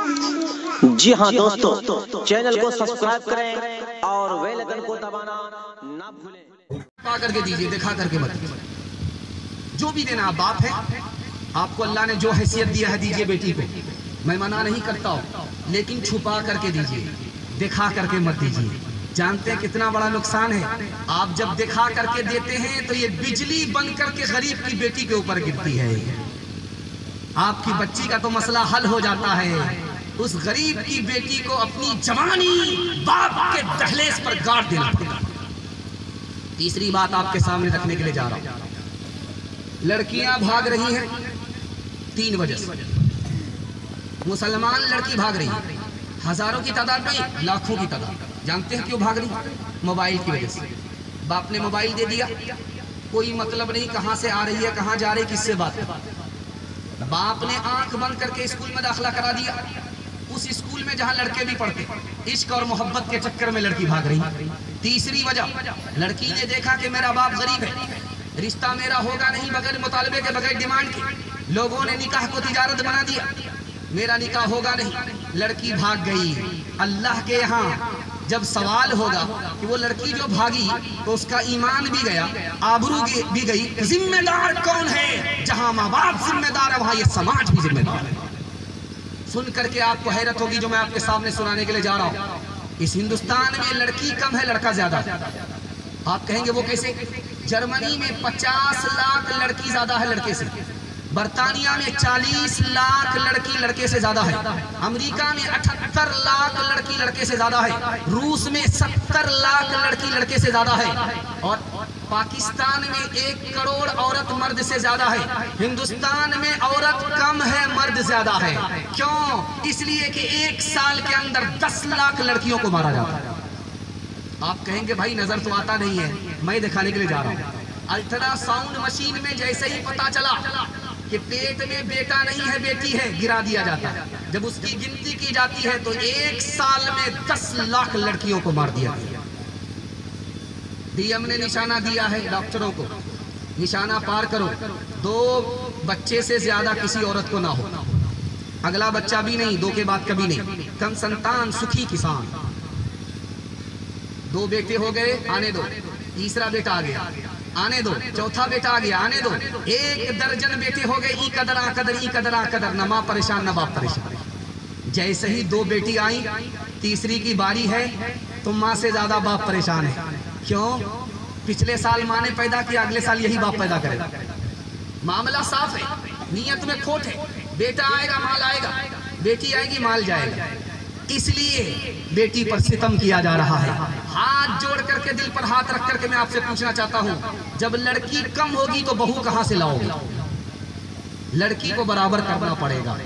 जी हाँ दोस्तों, चैनल को सब्सक्राइब करें और बेल आइकन को दबाना ना भूलें। पा करके दीजिए, दिखा करके मत। जो भी देना, आप बाप है, आपको अल्लाह ने जो हैसियत दिया है दीजिए बेटी को। मैं मना नहीं करता हूँ, लेकिन छुपा करके दीजिए, दिखा करके मत दीजिए। जानते हैं कितना बड़ा नुकसान है। आप जब दिखा करके देते हैं तो ये बिजली बन करके गरीब की बेटी के ऊपर गिरती है। आपकी बच्ची का तो मसला हल हो जाता है। उस गरीब की बेटी को अपनी जवानी बाप के दहलीज पर गाड़ देना पड़ेगा। तीसरी बात आपके सामने रखने के लिए जा रहा हूं। लड़कियां भाग रही हैं 3 वजह से। मुसलमान लड़की भाग रही है, हजारों की तादाद में, लाखों की तादाद। जानते हैं क्यों भाग रही? मोबाइल की वजह से। बाप ने मोबाइल दे दिया, कोई मतलब नहीं कहां से आ रही है, कहां जा रही, किससे बात। बाप ने आंख बंद करके स्कूल में दाखिला करा दिया, उस स्कूल में जहां लड़के भी पढ़ते। इश्क और मोहब्बत के चक्कर में लड़की भाग रही। तीसरी वजह, लड़की ने देखा कि मेरा बाप गरीब है, रिश्ता मेरा होगा नहीं बगैर मुतालबे के, बगैर डिमांड के। लोगों ने निकाह को तिजारत बना दिया, मेरा निकाह होगा नहीं। लड़की भाग गई। अल्लाह के यहाँ जब सवाल होगा कि वो लड़की जो भागी तो उसका ईमान भी गया, आबरू भी गई। जिम्मेदार कौन है? जहां माँ बाप जिम्मेदार है वहां ये समाज भी जिम्मेदार है। सुन करके आपको हैरत होगी जो मैं आपके सामने सुनाने के लिए जा रहा हूँ। इस हिंदुस्तान में लड़की कम है, लड़का ज्यादा। आप कहेंगे वो कैसे? जर्मनी में 50 लाख लड़की ज्यादा है लड़के से। बर्तानिया में 40 लाख लड़की लड़के से ज्यादा है। अमेरिका में 78 लाख लड़की लड़के से ज्यादा है। रूस में 70 लाख लड़की लड़के से ज्यादा है। और पाकिस्तान में 1 करोड़ औरत मर्द से ज्यादा है। हिंदुस्तान में औरत कम है, मर्द ज्यादा है। क्यों? इसलिए कि 1 साल के अंदर 10 लाख लड़कियों को मारा जाता है। आप कहेंगे भाई नजर तो आता नहीं है, मैं दिखाने के लिए जा रहा हूँ। अल्ट्रासाउंड मशीन में जैसे ही पता चला कि पेट में बेटा नहीं है बेटी है, गिरा दिया जाता है। जब उसकी गिनती की जाती है तो 1 साल में 10 लाख लड़कियों को मार दिया गया। डीएम ने निशाना दिया है डॉक्टरों को, निशाना पार करो, 2 बच्चे से ज्यादा किसी औरत को ना हो। अगला बच्चा भी नहीं, 2 के बाद कभी नहीं। कम संतान सुखी किसान। 2 बेटे हो गए, आने दो। तीसरा बेटा आ गया, आने दो। चौथा बेटा आ गया, आने दो। 1 दर्जन बेटे हो गए। ई कदर आ कदर, ई कदर आ कदर। न माँ परेशान न बाप परेशान। जैसे ही 2 बेटी आई, तीसरी की बारी है तो माँ से ज्यादा बाप परेशान है। क्यों? पिछले साल माँ ने पैदा किया, अगले साल यही बाप पैदा करेगा। मामला साफ है, नियत में खोट है। बेटा आएगा माल आएगा, बेटी आएगी माल जाएगा। इसलिए बेटी पर सितम किया जा रहा है। हाथ जोड़ करके, दिल पर हाथ रख करके मैं आपसे पूछना चाहता हूँ, जब लड़की कम होगी तो बहू कहाँ से लाओगे? लड़की को बराबर करना पड़ेगा।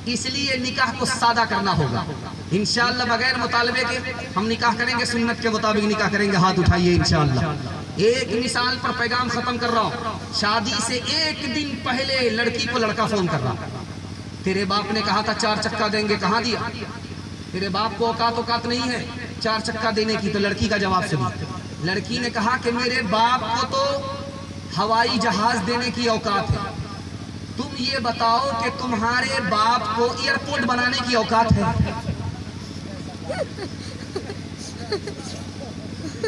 इसलिए निकाह को सादा करना होगा। इंशाअल्लाह बगैर मुतालबे के हम निकाह करेंगे, सुन्नत के मुताबिक निकाह करेंगे। हाथ उठाइए इंशाअल्लाह। एक मिसाल पर पैगाम खत्म कर रहा हूँ। शादी से 1 दिन पहले लड़की को लड़का फोन कर रहा, तेरे बाप ने कहा था 4 चक्का देंगे, कहाँ दिया? तेरे बाप को औकात नहीं है 4 चक्का देने की। तो लड़की का जवाब सुनिए। लड़की ने कहा कि मेरे बाप को तो हवाई जहाज देने की औकात है, तुम ये बताओ कि तुम्हारे बाप को एयरपोर्ट बनाने की औकात है?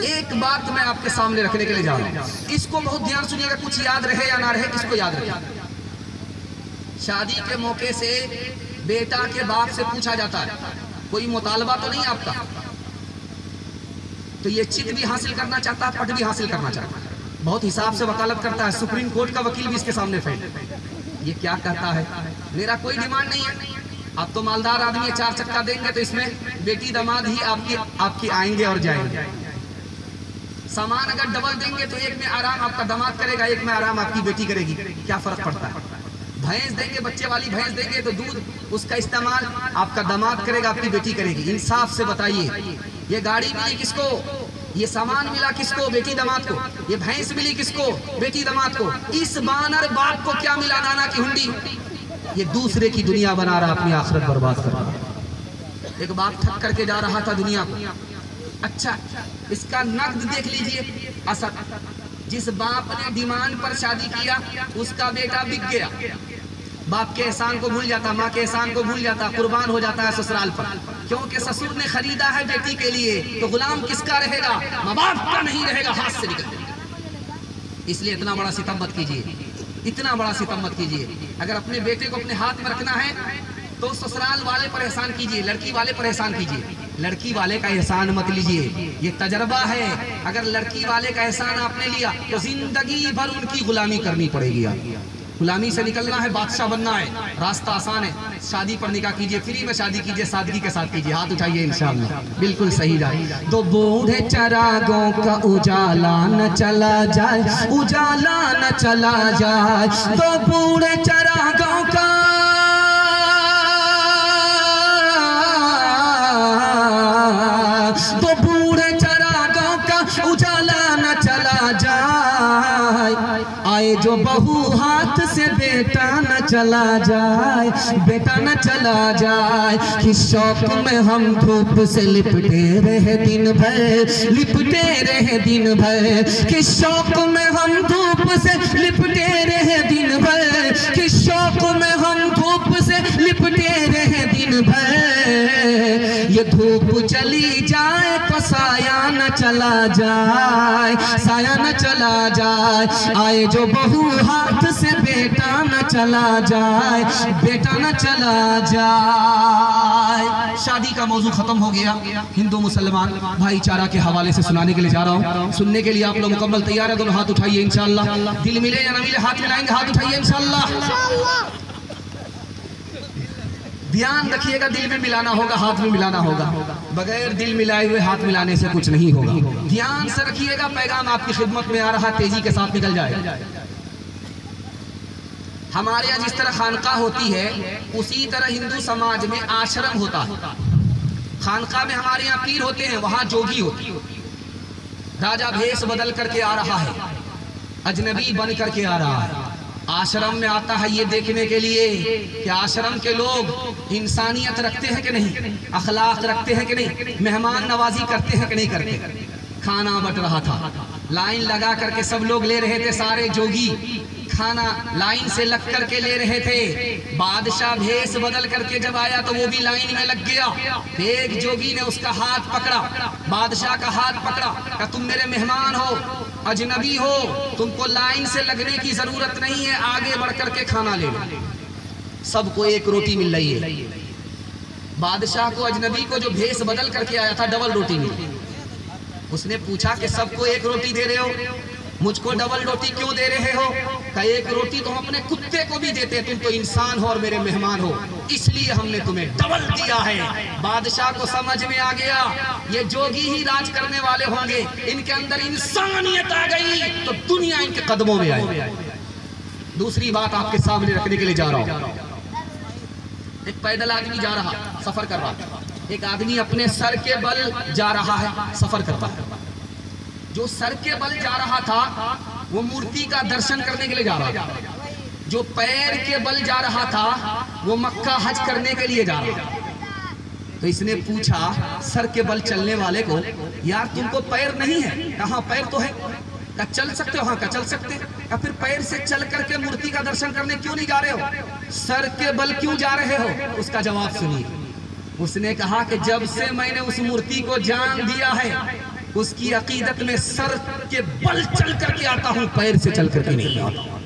एक बात मैं आपके सामने रखने के लिए जा रहा हूं, इसको बहुत ध्यान सुनिएगा। कुछ याद रहे या ना रहे, इसको याद रखिएगा। शादी के मौके से बेटा के बाप से पूछा जाता है, कोई मुतालबा तो नहीं आपका? तो ये चित भी हासिल करना चाहता है, पट भी हासिल करना चाहता है, बहुत हिसाब से वकालत करता है। सुप्रीम कोर्ट का वकील भी इसके सामने फेल। ये क्या कहता है? मेरा कोई डिमांड नहीं है, आप तो मालदार आदमी है, 4 चक्का देंगे तो इसमें बेटी दामाद ही आपकी आएंगे और जाएंगे। सामान अगर डबल देंगे तो एक में आराम आपका दामाद करेगा, एक में आराम आपकी बेटी करेगी। क्या फर्क पड़ता है? भैंस देंगे, बच्चे वाली भैंस देंगे तो दूध उसका इस्तेमाल आपका दामाद करेगा, आपकी बेटी करेगी। इंसाफ से बताइए, ये गाड़ी मिली किसको? ये सामान मिला किसको? बेटी दामाद को। ये भैंस मिली किसको? बेटी दामाद को। इस बानर बाप को क्या मिला? नाना की हुंडी। ये दूसरे की दुनिया बना रहा, अपनी आखिरत बर्बाद कर रहा। एक बाप ठग करके जा रहा था दुनिया को। अच्छा, इसका नकद देख लीजिए असर। जिस बाप ने डिमांड पर शादी किया उसका बेटा बिक गया, बाप के एहसान को भूल जाता, माँ के एहसान को भूल जाता, कुर्बान हो जाता है ससुराल पर, क्योंकि ससुर ने खरीदा है बेटी के लिए, तो गुलाम किसका रहेगा? माँ बाप का नहीं रहेगा, हाथ से निकल जाएगा। इसलिए इतना बड़ा सितम मत कीजिए, इतना बड़ा सितम मत कीजिए। अगर अपने बेटे को अपने हाथ में रखना है तो ससुराल वाले पर एहसान कीजिए, लड़की वाले पर एहसान कीजिए, लड़की वाले का एहसान मत लीजिए। ये तजर्बा है, अगर लड़की वाले का एहसान आपने लिया तो जिंदगी भर उनकी गुलामी करनी पड़ेगी। आप गुलामी से निकलना है, बादशाह बनना है, रास्ता आसान है। शादी पर निकाह कीजिए, फ्री में शादी कीजिए, सादगी के साथ कीजिए। हाथ उठाइए इंशाअल्लाह, बिल्कुल सही जाए। तो बूढ़े चरागों का उजाला न चला जाए, उजाला न चला जाए, तो बूढ़े चरागों का तो बूढ़े चरागों का उजाला न चला जाए, आए जो बहू हाथ से बेटा न चला जाए, बेटा न चला जाए। कि शौक में हम धूप से लिपटे रहे दिन भर, लिपटे रहे दिन भर, कि शौक में हम धूप से लिपटे रहे दिन भर, कि शौक में हम धूप से लिपटे रहे दिन भर। ये धूप चली जाए तो साया न चला जाए, साया न चला जाए, आए जो बहू हाथ से बेटा न चला जाए, बेटा न चला जाए। शादी का मौजू खत्म हो गया, हिंदू मुसलमान भाईचारा के हवाले से सुनाने के लिए जा रहा हूँ। सुनने के लिए आप लोग मुकम्मल तैयार है? दोनों हाथ उठाइए इंशाअल्लाह। दिल मिले या न मिले, हाथ मिलाएंगे, हाथ उठाइए इंशाअल्लाह। ध्यान रखिएगा, दिल में मिलाना होगा, हाथ में मिलाना होगा, बगैर दिल मिलाए हुए हाथ मिलाने से कुछ नहीं होगा। ध्यान से रखिएगा, पैगाम आपकी खिदमत में आ रहा, तेजी के साथ निकल जाए। हमारे यहाँ जिस तरह खानकाह होती है, उसी तरह हिंदू समाज में आश्रम होता है। खानकाह में हमारे यहाँ पीर होते हैं, वहाँ जोगी होते हैं। राजा भेष बदल करके आ रहा है, अजनबी बन करके आ रहा है, आश्रम में आता है ये देखने के लिए कि आश्रम के लोग इंसानियत रखते हैं कि नहीं, अखलाक रखते हैं कि नहीं, मेहमान नवाजी करते हैं कि नहीं करते। खाना बट रहा था, लाइन लगा करके सब लोग ले रहे थे, सारे जोगी खाना लाइन से लग करके ले रहे थे। बादशाह भेष बदल करके जब आया तो वो भी लाइन में लग गया। एक जोगी ने उसका हाथ पकड़ा, बादशाह का हाथ पकड़ा, कहा तुम मेरे मेहमान हो, अजनबी हो, तुमको लाइन से लगने की जरूरत नहीं है, आगे बढ़ करके खाना ले लो। सबको एक रोटी मिल रही है। बादशाह को, अजनबी को जो भेष बदल करके आया था, डबल रोटी मिली। उसने पूछा कि सबको एक रोटी दे रहे हो, मुझको डबल रोटी क्यों दे रहे हो? का एक रोटी तो हम अपने कुत्ते को भी देते, तुम तो इंसान हो और मेरे मेहमान हो, इसलिए हमने तुम्हें डबल दिया है। बादशाह को समझ में आ गया ये जोगी ही राज करने वाले होंगे, इनके अंदर इंसानियत आ गई तो दुनिया इनके कदमों में आई। दूसरी बात आपके सामने रखने के लिए जा रहा हूं। एक पैदल आदमी जा रहा, सफर कर रहा, एक आदमी अपने सर के बल जा रहा है, सफर करता है। जो सर के बल जा रहा था वो मूर्ति का दर्शन करने के लिए जा रहा था, जो पैर के बल जा रहा था वो मक्का हज करने के लिए जा रहा था। तो इसने पूछा सर के बल चलने वाले को, यार तुमको पैर नहीं है? कहाँ पैर तो है। का चल सकते हो? हाँ का चल सकते। या फिर पैर से चल करके मूर्ति का दर्शन करने क्यों नहीं जा रहे हो? सर के बल क्यों जा रहे हो? उसका जवाब सुनिए। उसने कहा कि जब से मैंने उस मूर्ति को जान दिया है, उसकी अकीदत में सर के बल चल करके आता हूं, पैर से चल करके नहीं आता।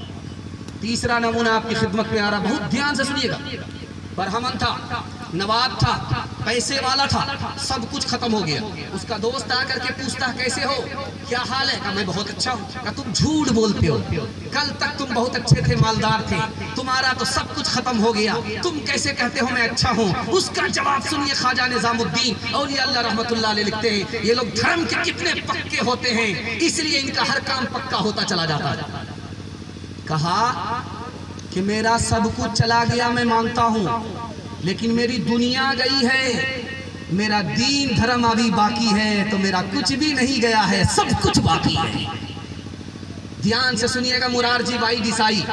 तीसरा नमूना आपकी खिदमत में आ रहा, बहुत ध्यान से सुनिएगा। बरहमन था, नवाब था, पैसे वाला था, सब कुछ खत्म हो गया। उसका दोस्त आकर के पूछता कैसे हो, क्या हाल है? कहा मैं बहुत अच्छा हूँ। कहा तुम झूठ बोलते हो, कल तक तुम बहुत अच्छे थे, मालदार थे, तुम्हारा तो सब कुछ खत्म हो गया, तुम कैसे कहते हो मैं अच्छा हूँ? उसका जवाब सुनिए। ख्वाजा निजामुद्दीन औलिया अल्लाह रहमतुल्लाह अलैह लिखते हैं, ये लोग धर्म के कितने पक्के होते हैं, इसलिए इनका हर काम पक्का होता चला जाता है। कहा कि मेरा सब कुछ चला गया, मैं मानता हूं, लेकिन मेरी दुनिया गई है, मेरा दीन धर्म अभी बाकी है, तो मेरा कुछ भी नहीं गया है, सब कुछ बाकी है। ध्यान से सुनिएगा। मुरारजी भाई देसाई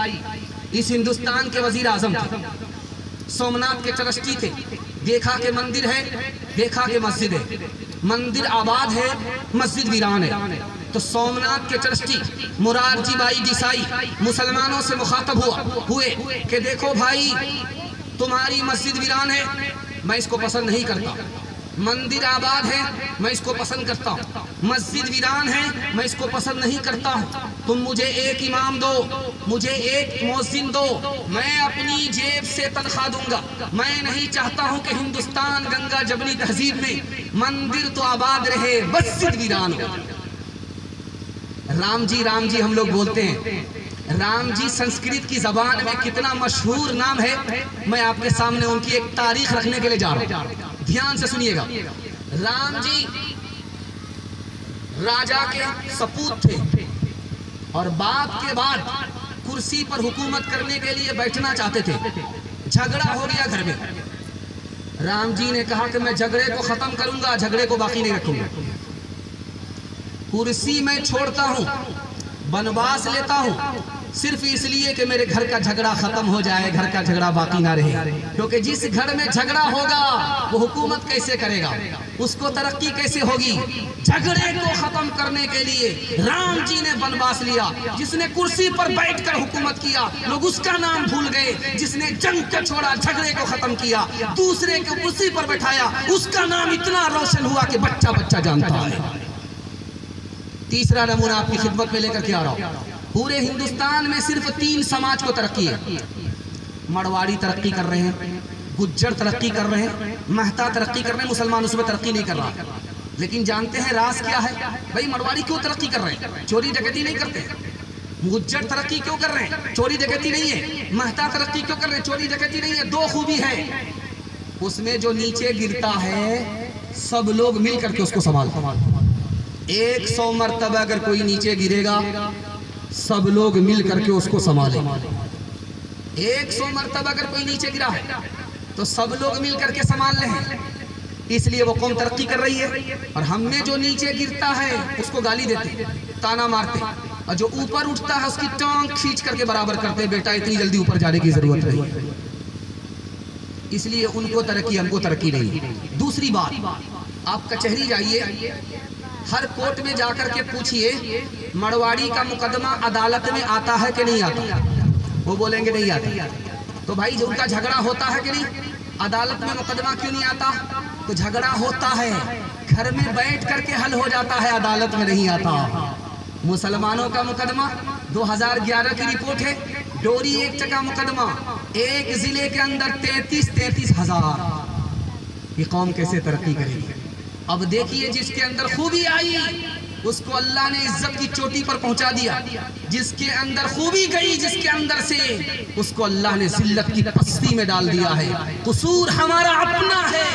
इस हिंदुस्तान के वजीर आजम थे, सोमनाथ के ट्रस्टी थे। देखा कि मंदिर है, देखा कि मस्जिद है, मंदिर आबाद है, मस्जिद वीरान है। तो सोमनाथ के ट्रस्टी मुरारजी भाई देसाई मुसलमानों से मुखातब हुए कि देखो भाई, तुम्हारी मस्जिद वीरान है, मैं इसको पसंद नहीं करता। मंदिर आबाद है, मैं इसको पसंद करता हूँ। मस्जिद वीरान है, मैं इसको पसंद नहीं करता हूँ। तुम मुझे एक इमाम दो, मुझे एक मुअज्जिन दो, मैं अपनी जेब से तनख्वाह दूंगा। मैं नहीं चाहता हूँ कि हिंदुस्तान गंगा जबनी तहजीब में मंदिर तो आबाद रहे, मस्जिद वीरान हो। राम जी हम लोग बोलते हैं। राम जी संस्कृत की जबान में कितना मशहूर नाम है, मैं आपके सामने उनकी एक तारीख रखने के लिए जा रहा हूँ। ध्यान से सुनिएगा। राम जी राजा के सपूत थे और बाप के बाद कुर्सी पर हुकूमत करने के लिए बैठना चाहते थे। झगड़ा हो गया घर में। राम जी ने कहा कि मैं झगड़े को खत्म करूंगा, झगड़े को बाकी नहीं रखूंगा। कुर्सी मैं छोड़ता हूं, वनवास लेता हूं, सिर्फ इसलिए कि मेरे घर का झगड़ा खत्म हो जाए, घर का झगड़ा बाकी ना रहे। क्योंकि जिस घर में झगड़ा होगा वो हुकूमत कैसे करेगा, उसको तरक्की कैसे होगी। झगड़े को खत्म करने के लिए राम जी ने वनवास लिया। जिसने कुर्सी पर बैठकर हुकूमत किया, लोग उसका नाम भूल गए। जिसने जंग को छोड़ा, झगड़े को खत्म किया, दूसरे को कुर्सी पर बैठाया, उसका नाम इतना रोशन हुआ कि बच्चा बच्चा जानता है। तीसरा नमूना आपकी खिदमत में लेकर के आ रहा हूं। पूरे हिंदुस्तान में सिर्फ 3 समाज को तरक्की है। मरवाड़ी तरक्की कर रहे हैं, गुज्जर तरक्की कर रहे हैं, महता तरक्की कर रहे हैं, मुसलमान उसमें तरक्की नहीं कर रहा। लेकिन जानते हैं राज क्या है? भाई मरवाड़ी क्यों तरक्की कर रहे हैं? चोरी डकैती नहीं करते। गुज्जर तरक्की क्यों कर रहे हैं? चोरी डकैती नहीं है। महता तरक्की क्यों कर रहे हैं? चोरी डकैती नहीं है। 2 खूबी है उसमें, जो नीचे गिरता है सब लोग मिल करके उसको संभालते। 100 मरतबा अगर कोई नीचे गिरेगा, सब लोग मिल करके उसको संभाले। 100 मरतबा अगर कोई नीचे गिरा है तो सब लोग मिल करके संभाल रहे हैं। इसलिए वो कौम तरक्की कर रही है। और हमने जो नीचे गिरता है उसको गाली देते, ताना मारते, और जो ऊपर उठता है उसकी टांग खींच करके बराबर करते, बेटा इतनी जल्दी ऊपर जाने की जरूरत नहीं। इसलिए उनको तरक्की, हमको तरक्की नहीं। दूसरी बात, आप कचहरी जाइए, हर कोर्ट में जाकर के पूछिए मरवाड़ी का मुकदमा अदालत में आता है कि नहीं आता। वो बोलेंगे नहीं आता। तो भाई जो उनका झगड़ा होता है कि नहीं, अदालत में मुकदमा क्यों नहीं आता? तो झगड़ा होता है, घर में बैठ करके हल हो जाता है, अदालत में नहीं आता। मुसलमानों का मुकदमा 2011 की रिपोर्ट है, डोरी एक्ट का मुकदमा एक जिले के अंदर 33 हजार। ये कौम कैसे तरक्की करेगी? अब देखिए, जिसके अंदर खूबी आई उसको अल्लाह ने इज्जत की चोटी पर पहुंचा दिया। जिसके अंदर खूबी गई, जिसके अंदर से, उसको अल्लाह ने जिल्लत की पस्ती में डाल दिया है। कसूर हमारा अपना है,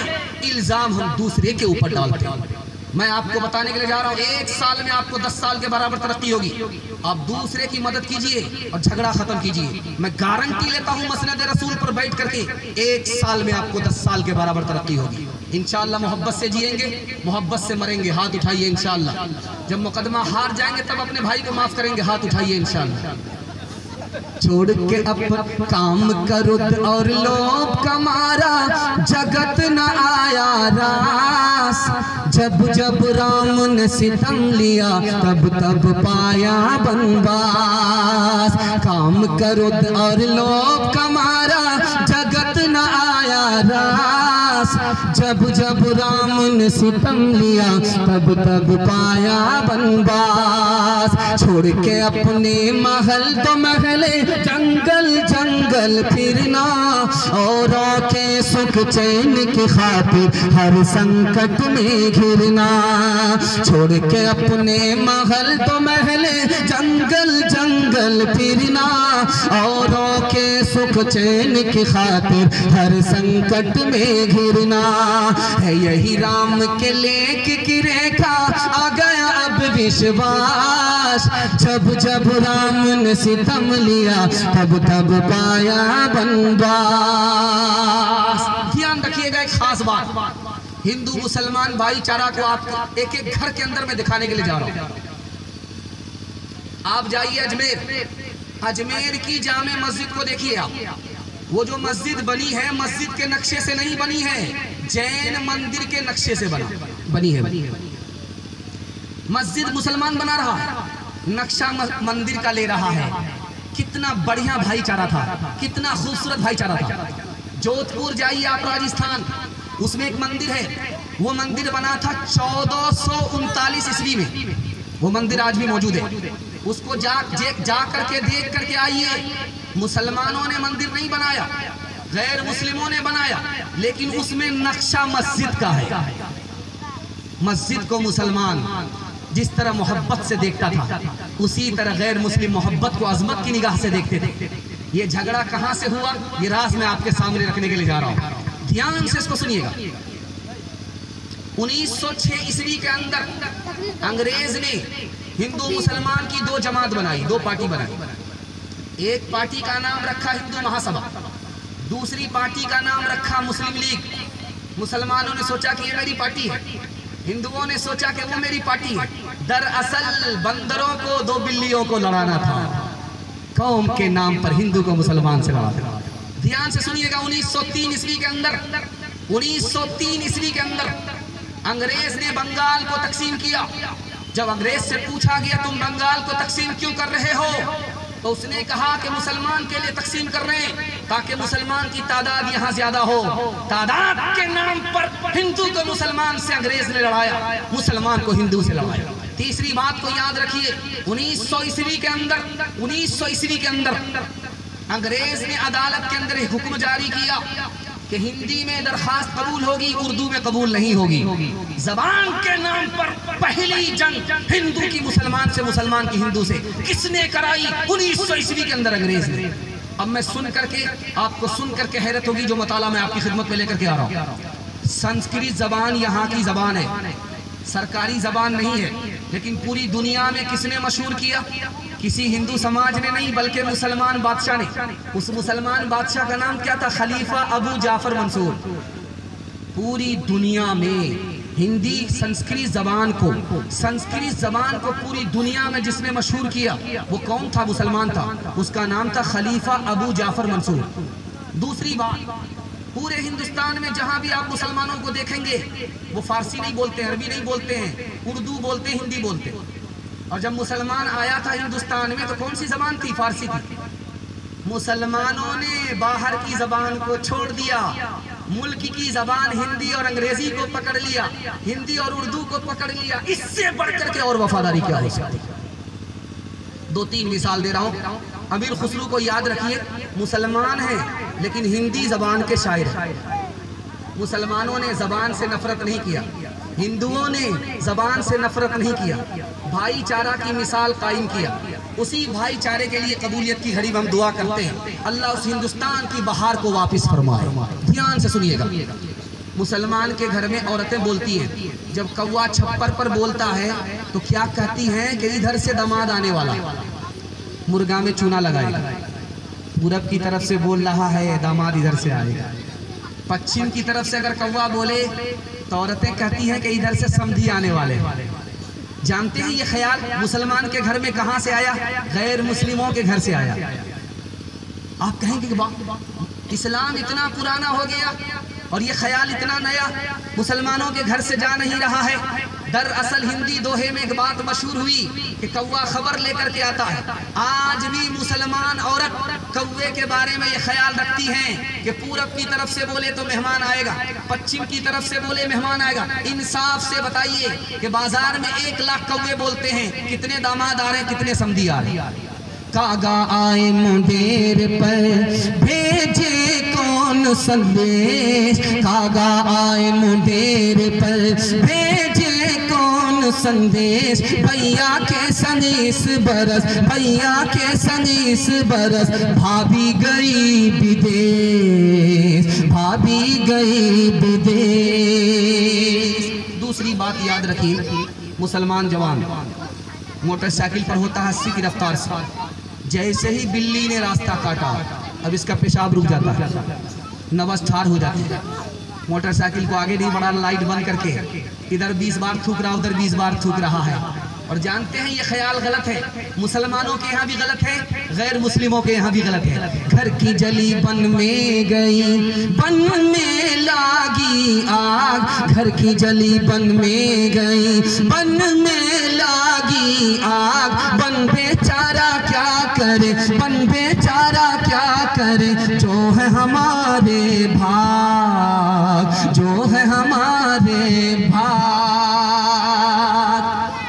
इल्जाम हम दूसरे के ऊपर डालते हैं। मैं आपको बताने के लिए जा रहा हूँ, 1 साल में आपको 10 साल के बराबर तरक्की होगी। आप दूसरे की मदद कीजिए और झगड़ा खत्म कीजिए। मैं गारंटी लेता हूँ मसनद रसूल पर बैठ करके 1 साल में आपको 10 साल के बराबर तरक्की होगी। इंशाअल्लाह मोहब्बत से जिएंगे, मोहब्बत से मरेंगे। हाथ उठाइए इंशाअल्लाह। जब मुकदमा हार जाएंगे तब अपने भाई को माफ करेंगे। हाथ उठाइए इंशाअल्लाह। छोड़ के अपन काम करो और लोभ कमारा, जगत न आया रास। जब जब राम ने सितम लिया, तब तब पाया बनवास। काम करो और लोभ कमारा, जगत न आया रास। जब जब राम ने सितम लिया, तब तब पाया बनवास। छोड़ के अपने महल तो महले, जंगल जंगल फिरना, औरों के सुख चैन की खातिर हर संकट में घिरना। छोड़ के अपने महल तो महले, जंगल जंगल फिरना, औरों के सुख चैन की खातिर हर संकट में घिरना। है यही राम के लेख की रेखा, आ गया अब विश्वास। जब जब राम ने सितम लिया, तब तब पाया बनवास। ध्यान रखिएगा, एक खास बात, हिंदू मुसलमान भाईचारा को आप एक एक घर के अंदर में दिखाने के लिए जा रहा हूं। आप जाइए अजमेर, अजमेर की जामे मस्जिद को देखिए आप। वो जो मस्जिद बनी है, मस्जिद के नक्शे से नहीं बनी है, जैन मंदिर के नक्शे से बनी है। मस्जिद मुसलमान बना रहा है, नक्शा मंदिर का ले रहा है। कितना बढ़िया भाईचारा था, कितना खूबसूरत भाईचारा था। जोधपुर जाइए आप राजस्थान, उसमें एक मंदिर है, वो मंदिर बना था 1439 ईस्वी में। वो मंदिर आज भी मौजूद है, उसको जा करके देख करके आइए। मुसलमानों ने मंदिर नहीं बनाया, गैर मुस्लिमों ने बनाया, लेकिन उसमें नक्शा मस्जिद का है। मस्जिद को मुसलमान जिस तरह मोहब्बत से देखता था, उसी तरह गैर मुस्लिम मोहब्बत को अजमत की निगाह से देखते थे। ये झगड़ा कहां से हुआ, ये राज मैं आपके सामने रखने के लिए जा रहा हूं, ध्यान से इसको सुनिएगा। 1906 ईस्वी के अंदर अंग्रेज ने हिंदू मुसलमान की दो जमात बनाई, दो पार्टी बनाई। एक पार्टी का नाम रखा हिंदू महासभा, दूसरी पार्टी का नाम रखा मुस्लिम लीग। मुसलमानों ने सोचा कि ये मेरी पार्टी है, हिंदुओं ने सोचा कि वो मेरी पार्टी है। दरअसल बंदरों को दो बिल्लियों को लड़ाना था, कौम के नाम पर हिंदू को मुसलमान से लड़ाना था। ध्यान से सुनिएगा। 1903 ईस्वी के अंदर 1903 ईस्वी के अंदर अंग्रेज ने बंगाल को तकसीम किया। जब अंग्रेज से पूछा गया तुम बंगाल को तकसीम क्यों कर रहे हो, तो उसने कहा कि मुसलमान के लिए तकसीम कर रहे हैं ताकि मुसलमान की तादाद यहाँ ज्यादा हो। तादाद के नाम पर हिंदू को मुसलमान से अंग्रेज ने लड़ाया, मुसलमान को हिंदू से लड़ाया। तीसरी बात को याद रखिए, 1900 ईस्वी के अंदर अंग्रेज ने अदालत के अंदर एक हुक्म जारी किया कि हिंदी में दरखास्त कबूल होगी, उर्दू में कबूल नहीं होगी। जबान के नाम पर पहली जंग हिंदू की मुसलमान से, मुसलमान की हिंदू से किसने कराई? 1900 ईस्वी के अंदर अंग्रेज ने। अब मैं सुन करके हैरत होगी जो मताला मैं आपकी खिदमत में लेकर के आ रहा हूँ। संस्कृत जबान यहाँ की जबान है, सरकारी जबान नहीं है, लेकिन पूरी दुनिया में किसने मशहूर किया? किसी हिंदू समाज ने नहीं, बल्कि मुसलमान बादशाह ने। उस मुसलमान बादशाह का नाम क्या था? खलीफा अबू जाफर मंसूर। पूरी दुनिया में हिंदी संस्कृत जबान को पूरी दुनिया में जिसने मशहूर किया वो कौन था? मुसलमान था, उसका नाम था खलीफा अबू जाफर मंसूर। दूसरी बात, पूरे हिंदुस्तान में जहां भी आप मुसलमानों को देखेंगे वो फारसी नहीं बोलते, अरबी नहीं बोलते हैं, उर्दू बोलते, हिंदी बोलते। और जब मुसलमान आया था हिंदुस्तान में तो कौन सी जबान थी? फारसी थी। मुसलमानों ने बाहर की जबान को छोड़ दिया, मुल्क की जबान हिंदी और अंग्रेजी को पकड़ लिया, हिंदी और उर्दू को पकड़ लिया। इससे बढ़कर के और वफादारी क्या हो सकती? 2-3 मिसाल दे रहा हूँ। अमीर खुसरू को याद रखिए, मुसलमान हैं लेकिन हिंदी जबान के शायर हैं। मुसलमानों ने जबान से नफरत नहीं किया, हिंदुओं ने जबान से नफरत नहीं किया, भाईचारा की मिसाल कायम किया। उसी भाईचारे के लिए कबूलियत की घड़ी में हम दुआ करते हैं, अल्लाह उस हिंदुस्तान की बहार को वापस फरमाए। ध्यान से सुनिएगा। मुसलमान के घर में औरतें बोलती हैं, जब कौवा छप्पर पर बोलता है तो क्या कहती हैं कि इधर से दामाद आने वाला, मुर्गा में चूना लगाएगा। पूरब की तरफ से बोल रहा है, दामाद इधर से आएगा। पश्चिम की तरफ से अगर कौवा बोले तो औरतें कहती हैं कि इधर से समधी आने वाले। जानते हैं ये ख्याल मुसलमान के घर में कहां से आया? गैर मुस्लिमों के घर से आया। आप कहेंगे कि इस्लाम इतना पुराना हो गया और ये ख्याल इतना नया मुसलमानों के घर से जा नहीं रहा है। दरअसल हिंदी दोहे में एक बात मशहूर हुई कि कौवा खबर लेकर के आता है। आज भी मुसलमान औरत कौवे के बारे में ये ख्याल रखती हैं कि पूरब की तरफ से बोले तो मेहमान आएगा, पश्चिम की तरफ से बोले मेहमान आएगा। इंसाफ से बताइए कि बाजार में 1 लाख कौवे बोलते हैं, कितने दामाद आ रहे हैं, कितने समधी आ रहे हैं? कागा आए मुंडेर पर भेजे कौन संदेश, कागा आए मुंडेर पर भेजे कौन संदेश। भैया के सनीस बरस, भैया के सनीस बरस, भाभी गई विदेश, भाभी गई विदेश। दूसरी बात याद रखिए, मुसलमान जवान मोटरसाइकिल पर होता है 80 की रफ्तार से। जैसे ही बिल्ली ने रास्ता काटा, अब इसका पेशाब रुक जाता है, नवस ठार हो जाती है। मोटरसाइकिल को आगे नहीं बढ़ा, लाइट बंद करके इधर 20 बार थूक रहा, उधर 20 बार थूक रहा है। और जानते हैं ये ख्याल गलत है, मुसलमानों के यहाँ भी गलत है, गैर मुस्लिमों के यहाँ भी गलत है। घर की जली बन में गई, बन में लागी आग, घर की जली बन में गई, बन में लागी आग, बन बेचारा क्या करे, बन बेचारा क्या करे, जो है हमारे भाग, जो है हमारे भाग।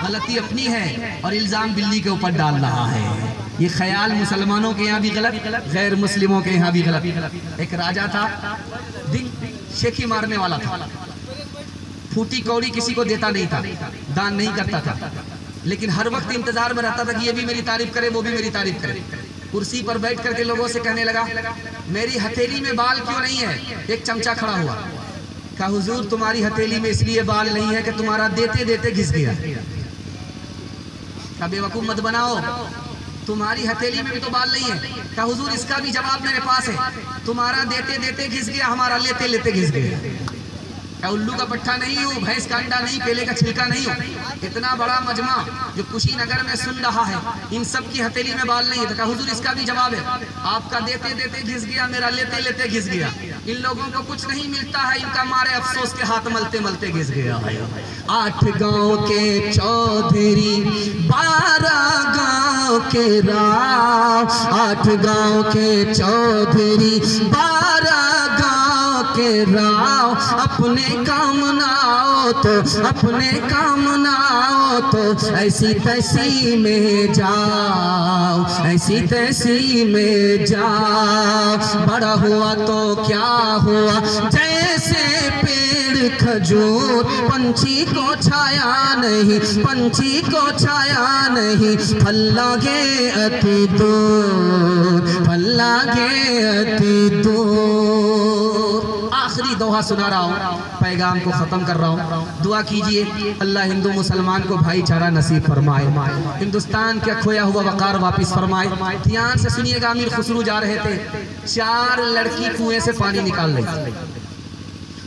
गलती अपनी है और इल्जाम बिल्ली के ऊपर डाल रहा है। ये ख्याल मुसलमानों के यहाँ भी गलत, गैर मुस्लिमों के यहाँ भी गलत। एक राजा था, दिन शेखी मारने वाला था, फूटी कौड़ी किसी को देता नहीं था, दान नहीं करता था, लेकिन हर वक्त इंतजार में रहता था कि ये भी मेरी तारीफ करे, वो भी मेरी तारीफ करे। कुर्सी पर बैठ करके लोगों से कहने लगा, मेरी हथेली में बाल क्यों नहीं है? एक चमचा खड़ा हुआ, कहा हुजूर तुम्हारी हथेली में इसलिए बाल नहीं है कि तुम्हारा देते देते घिस गया। कहा बेवकूफ मत बनाओ, तुम्हारी हथेली में भी तो बाल नहीं है। कहा हुजूर इसका भी जवाब मेरे पास है, तुम्हारा देते देते घिस गया, हमारा लेते लेते घिस गया। क्या उल्लू का पट्टा नहीं हो, भैंस का अंडा नहीं, केले का छिलका नहीं हो। इतना बड़ा मजमा जो कुशीनगर में सुन रहा है, इन सब की हथेली में बाल नहीं है। तो कहा हुजूर इसका भी जवाब है, आपका देते देते घिस गया, मेरा लेते लेते घिस गया। इन लोगों को कुछ नहीं मिलता है, इनका मारे अफसोस के हाथ मलते मलते घिस गया। 8 गांव के चौधरी, 12 गांव के राव, 8 गांव के चौधरी, 12 गांव के राव, अपने काम ना आओ तो, अपने काम ना आओ तो, ऐसी तैसी में जाओ, ऐसी तैसी में जाओ। बड़ा हुआ तो क्या हुआ, जैसे पेड़ खजूर, पंछी को छाया नहीं, पंछी को छाया नहीं, फल लागे अति दूर, फल लागे अति दूर। आखिरी दोहा सुना रहा हूँ, पैगाम को ख़त्म कर रहा हूँ। दुआ कीजिए अल्लाह हिंदू मुसलमान को भाईचारा नसीब फरमाए, हिंदुस्तान का खोया हुआ वकार वापस फरमाए। ध्यान से सुनिएगा, अमीर खुसरू जा रहे थे, 4 लड़की कुएं से पानी निकाल रही।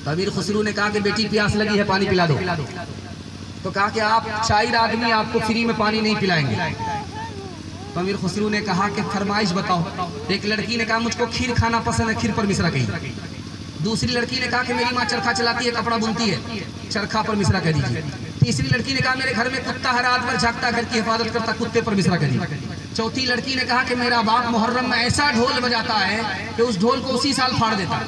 तो अमीर खुसरू ने कहा कि बेटी प्यास लगी है, पानी पिला दो। तो कहा कि आप शायर आदमी, आपको फ्री में पानी नहीं पिलाएंगे। तो अमीर खुसरू ने कहा कि फरमाइश बताओ। एक लड़की ने कहा मुझको खीर खाना पसंद है, खीर पर मिश्रा कही। दूसरी लड़की ने कहा कि मेरी माँ चरखा चलाती है, कपड़ा बुनती है, चरखा पर मिश्रा कह दीजिए। तीसरी लड़की ने कहा मेरे घर में कुत्ता है, रात भर जागता, घर की हिफाजत करता, कुत्ते पर मिश्रा कह दीजिए। चौथी लड़की ने कहा कि मेरा बाप मुहर्रम में ऐसा ढोल बजाता है कि उस ढोल को उसी साल फाड़ देता,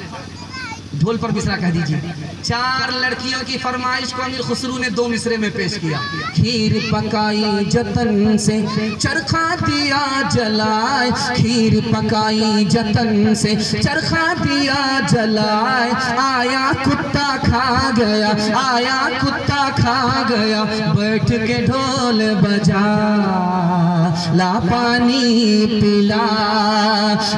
ढोल पर मिश्रा कह दीजिए। 4 लड़कियों की फरमाइश को अमीर खुसरू ने 2 मिसरे में पेश किया। खीर पकाई जतन से, चरखा दिया जलाए, खीर पकाई जतन से, चरखा दिया जलाए, आया कुत्ता खा गया, आया कुत्ता खा गया, बैठ के ढोल बजा, ला पानी पिला।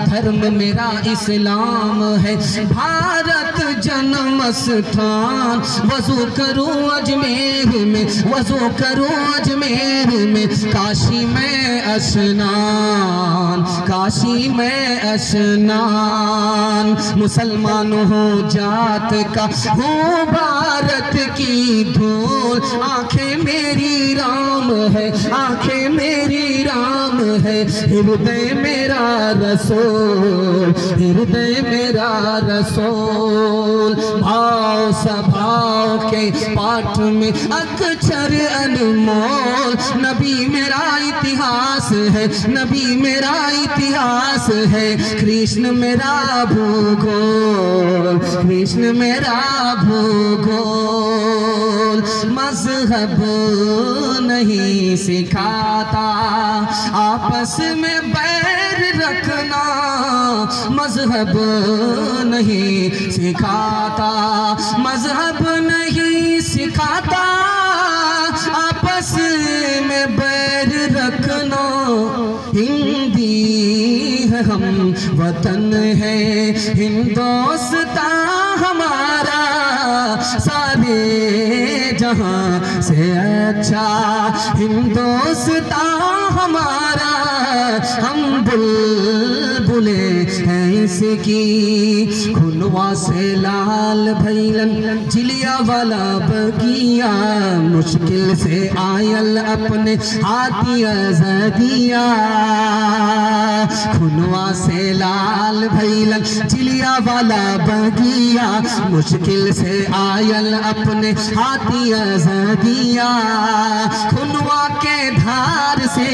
धर्म मेरा इस्लाम है, भारत जन्म स्थान, वजू करूं अजमेर में, वजू करूं अजमेर में, काशी में स्नान, काशी में स्नान। मुसलमान हो जात का, हूँ भारत की धूल, आंखें मेरी राम है, आंखें मेरी राम है, हृदय मेरा रसूल, हृदय मेरा रसूल। भाव स्वभाव के पाठ में अक्षर अनमोल, नबी मेरा इतिहास है, नबी मेरा इतिहास है, कृष्ण मेरा भूगोल, कृष्ण मेरा भूगोल। मजहब नहीं सिखाता आपस में बैर रखना, मजहब नहीं सिखाता, मजहब नहीं सिखाता आपस में बैर रखना। हिंदी है हम, वतन है हिंदुस्तान हमारा, सारे जहां से अच्छा हिंदुस्तान हमारा। हम बुलबुल बुले ऐसे की। खुनवा से लाल भैलन जिलिया वाला बगिया, मुश्किल से आयल अपने हाथी आज़ादिया। खुनवा से लाल भैलन जिलिया वाला बगिया, मुश्किल से आयल अपने हाथी आज़ादिया। खुनवा के धार से,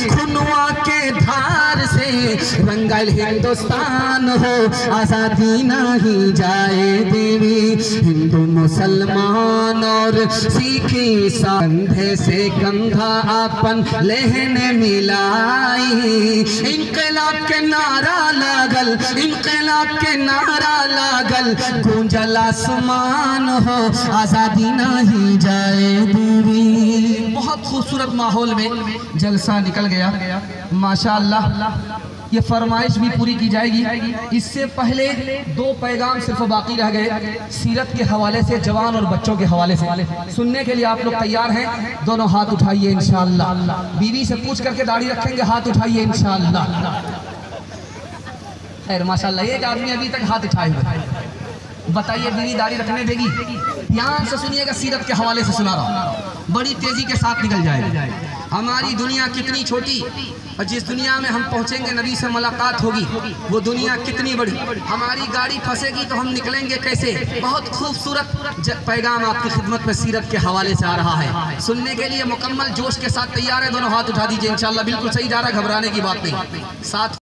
खुनवा के धार से रंगल हिंदुस्तान हो, आज़ादी नहीं जाए देवी। हिंदू मुसलमान और सिखी कंधे से कंधा अपन लेहने मिलाई। इनकलाब के नारा लागल, इनकलाब के नारा लागल, गूंजल आसमान हो, आज़ादी नहीं जाए देवी। बहुत खूबसूरत माहौल में जलसा निकल गया माशाअल्लाह। ये फरमाइश भी पूरी की जाएगी। इससे पहले 2 पैगाम सिर्फ बाकी रह गए, सीरत के हवाले से, जवान और बच्चों के हवाले से। सुनने के लिए आप लोग तैयार हैं? दोनों हाथ उठाइए इंशाअल्लाह। बीवी से पूछ करके दाढ़ी रखेंगे, हाथ उठाइए इंशाअल्लाह। खैर माशाअल्लाह, एक आदमी अभी तक हाथ उठाए हुए। बताइए बीवी दाढ़ी रखने देगी? ध्यान से सुनिएगा, सीरत के हवाले से सुना रहा हूँ, बड़ी तेजी के साथ निकल जाएगा। हमारी दुनिया कितनी छोटी और जिस दुनिया में हम पहुंचेंगे नबी से मुलाकात होगी, वो दुनिया कितनी बड़ी। हमारी गाड़ी फंसेगी तो हम निकलेंगे कैसे? बहुत खूबसूरत पैगाम आपकी खिदमत में सीरत के हवाले से आ रहा है। सुनने के लिए मुकम्मल जोश के साथ तैयार है? दोनों हाथ उठा दीजिए इंशाअल्लाह। बिल्कुल सही जा रहा है, घबराने की बात नहीं। साथ